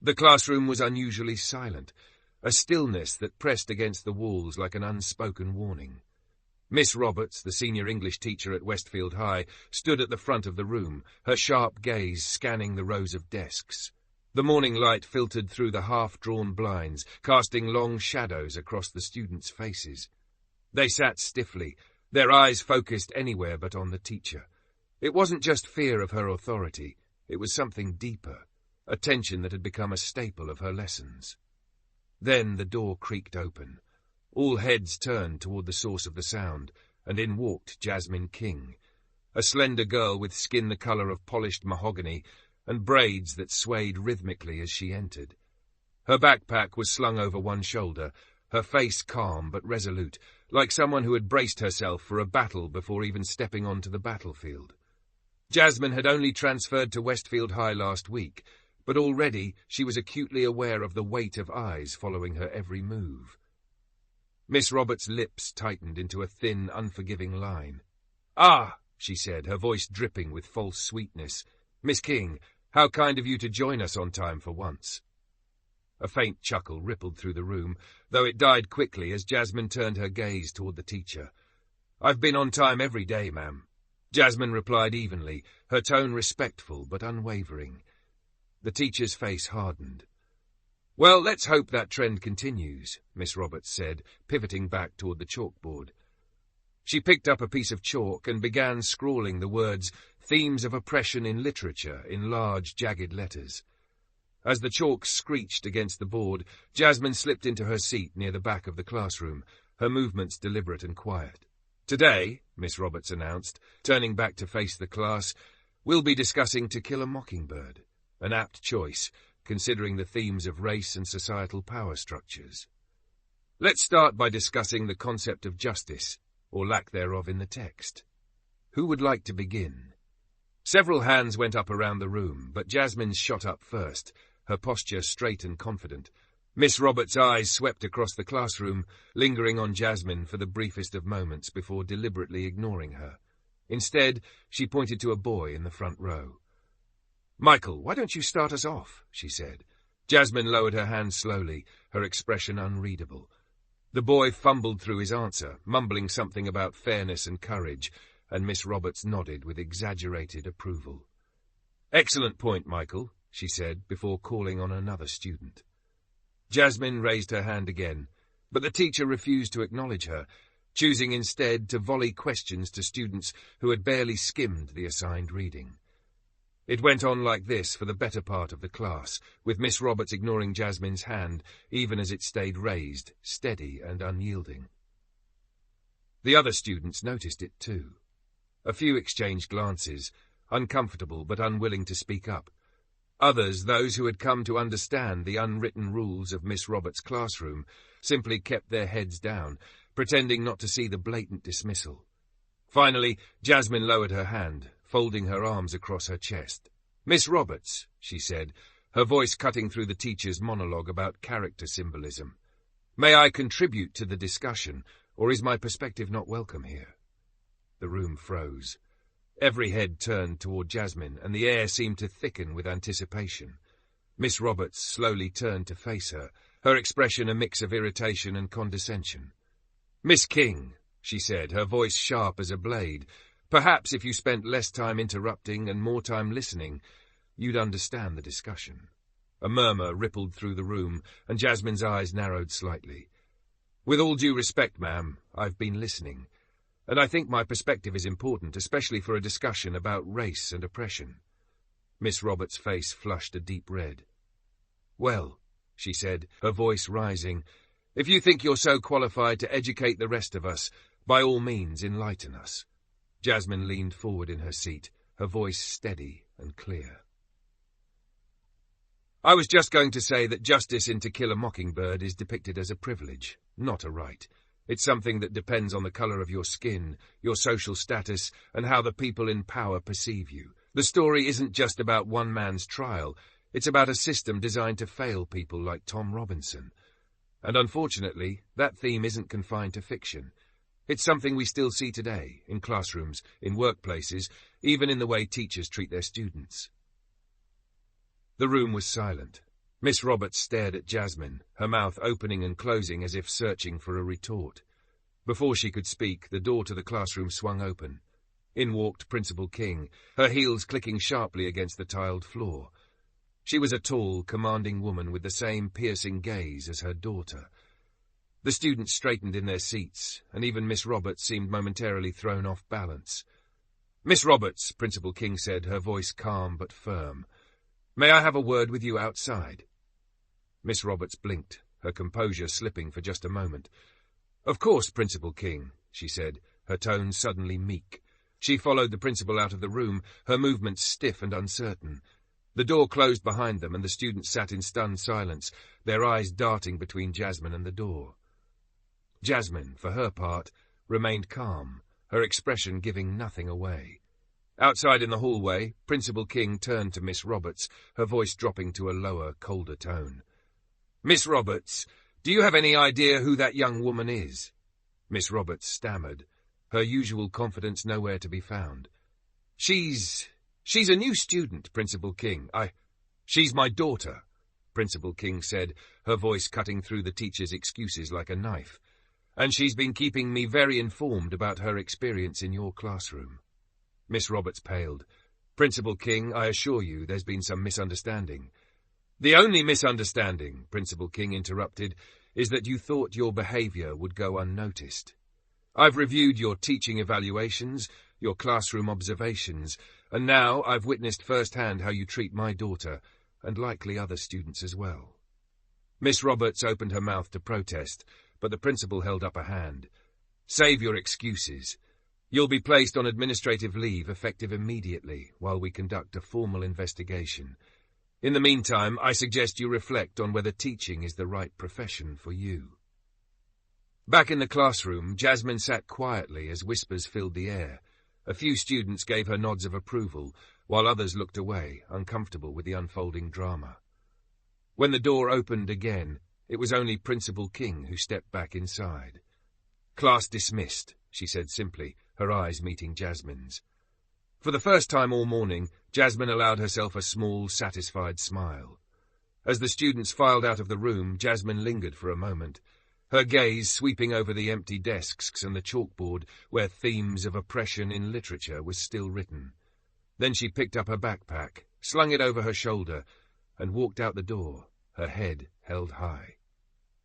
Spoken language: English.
The classroom was unusually silent, a stillness that pressed against the walls like an unspoken warning. Miss Roberts, the senior English teacher at Westfield High, stood at the front of the room, her sharp gaze scanning the rows of desks. The morning light filtered through the half-drawn blinds, casting long shadows across the students' faces. They sat stiffly, their eyes focused anywhere but on the teacher. It wasn't just fear of her authority, it was something deeper, a tension that had become a staple of her lessons. Then the door creaked open. All heads turned toward the source of the sound, and in walked Jasmine King, a slender girl with skin the colour of polished mahogany and braids that swayed rhythmically as she entered. Her backpack was slung over one shoulder, her face calm but resolute, like someone who had braced herself for a battle before even stepping onto the battlefield. Jasmine had only transferred to Westfield High last week, but already she was acutely aware of the weight of eyes following her every move. Miss Roberts' lips tightened into a thin, unforgiving line. "Ah," she said, her voice dripping with false sweetness. "Miss King, how kind of you to join us on time for once." A faint chuckle rippled through the room, though it died quickly as Jasmine turned her gaze toward the teacher. "I've been on time every day, ma'am." Jasmine replied evenly, her tone respectful but unwavering. The teacher's face hardened. "Well, let's hope that trend continues," Miss Roberts said, pivoting back toward the chalkboard. She picked up a piece of chalk and began scrawling the words "Themes of Oppression in Literature" in large, jagged letters. As the chalk screeched against the board, Jasmine slipped into her seat near the back of the classroom, her movements deliberate and quiet. "Today," Miss Roberts announced, turning back to face the class, "we'll be discussing To Kill a Mockingbird, an apt choice, considering the themes of race and societal power structures. Let's start by discussing the concept of justice, or lack thereof in the text. Who would like to begin?" Several hands went up around the room, but Jasmine's shot up first, her posture straight and confident. Miss Roberts' eyes swept across the classroom, lingering on Jasmine for the briefest of moments before deliberately ignoring her. Instead, she pointed to a boy in the front row. "Michael, why don't you start us off?" she said. Jasmine lowered her hand slowly, her expression unreadable. The boy fumbled through his answer, mumbling something about fairness and courage, and Miss Roberts nodded with exaggerated approval. "Excellent point, Michael," she said, before calling on another student. Jasmine raised her hand again, but the teacher refused to acknowledge her, choosing instead to volley questions to students who had barely skimmed the assigned reading. It went on like this for the better part of the class, with Miss Roberts ignoring Jasmine's hand, even as it stayed raised, steady and unyielding. The other students noticed it too. A few exchanged glances, uncomfortable but unwilling to speak up. Others, those who had come to understand the unwritten rules of Miss Roberts' classroom, simply kept their heads down, pretending not to see the blatant dismissal. Finally, Jasmine lowered her hand, folding her arms across her chest. "Miss Roberts," she said, her voice cutting through the teacher's monologue about character symbolism. "May I contribute to the discussion, or is my perspective not welcome here?" The room froze. Every head turned toward Jasmine, and the air seemed to thicken with anticipation. Miss Roberts slowly turned to face her, her expression a mix of irritation and condescension. "Miss King," she said, her voice sharp as a blade, "perhaps if you spent less time interrupting and more time listening, you'd understand the discussion." A murmur rippled through the room, and Jasmine's eyes narrowed slightly. "With all due respect, ma'am, I've been listening, and I think my perspective is important, especially for a discussion about race and oppression." Miss Roberts' face flushed a deep red. "Well," she said, her voice rising, "if you think you're so qualified to educate the rest of us, by all means enlighten us." Jasmine leaned forward in her seat, her voice steady and clear. "I was just going to say that justice in To Kill a Mockingbird is depicted as a privilege, not a right. It's something that depends on the colour of your skin, your social status, and how the people in power perceive you. The story isn't just about one man's trial, it's about a system designed to fail people like Tom Robinson. And unfortunately, that theme isn't confined to fiction. It's something we still see today, in classrooms, in workplaces, even in the way teachers treat their students." The room was silent. Miss Roberts stared at Jasmine, her mouth opening and closing as if searching for a retort. Before she could speak, the door to the classroom swung open. In walked Principal King, her heels clicking sharply against the tiled floor. She was a tall, commanding woman with the same piercing gaze as her daughter. The students straightened in their seats, and even Miss Roberts seemed momentarily thrown off balance. "Miss Roberts," Principal King said, her voice calm but firm, "may I have a word with you outside?" Miss Roberts blinked, her composure slipping for just a moment. "Of course, Principal King," she said, her tone suddenly meek. She followed the principal out of the room, her movements stiff and uncertain. The door closed behind them, and the students sat in stunned silence, their eyes darting between Jasmine and the door. Jasmine, for her part, remained calm, her expression giving nothing away. Outside in the hallway, Principal King turned to Miss Roberts, her voice dropping to a lower, colder tone. "Miss Roberts, do you have any idea who that young woman is?" Miss Roberts stammered, her usual confidence nowhere to be found. She's a new student, Principal King. She's my daughter," Principal King said, her voice cutting through the teacher's excuses like a knife. "And she's been keeping me very informed about her experience in your classroom." Miss Roberts paled. "Principal King, I assure you there's been some misunderstanding." "The only misunderstanding," Principal King interrupted, "is that you thought your behavior would go unnoticed. I've reviewed your teaching evaluations, your classroom observations, and now I've witnessed firsthand how you treat my daughter, and likely other students as well." Miss Roberts opened her mouth to protest, but the principal held up a hand. "Save your excuses. You'll be placed on administrative leave effective immediately while we conduct a formal investigation. In the meantime, I suggest you reflect on whether teaching is the right profession for you." Back in the classroom, Jasmine sat quietly as whispers filled the air. A few students gave her nods of approval, while others looked away, uncomfortable with the unfolding drama. When the door opened again, it was only Principal King who stepped back inside. "Class dismissed," she said simply, her eyes meeting Jasmine's. For the first time all morning, Jasmine allowed herself a small, satisfied smile. As the students filed out of the room, Jasmine lingered for a moment, her gaze sweeping over the empty desks and the chalkboard where themes of oppression in literature was still written. Then she picked up her backpack, slung it over her shoulder, and walked out the door, her head held high.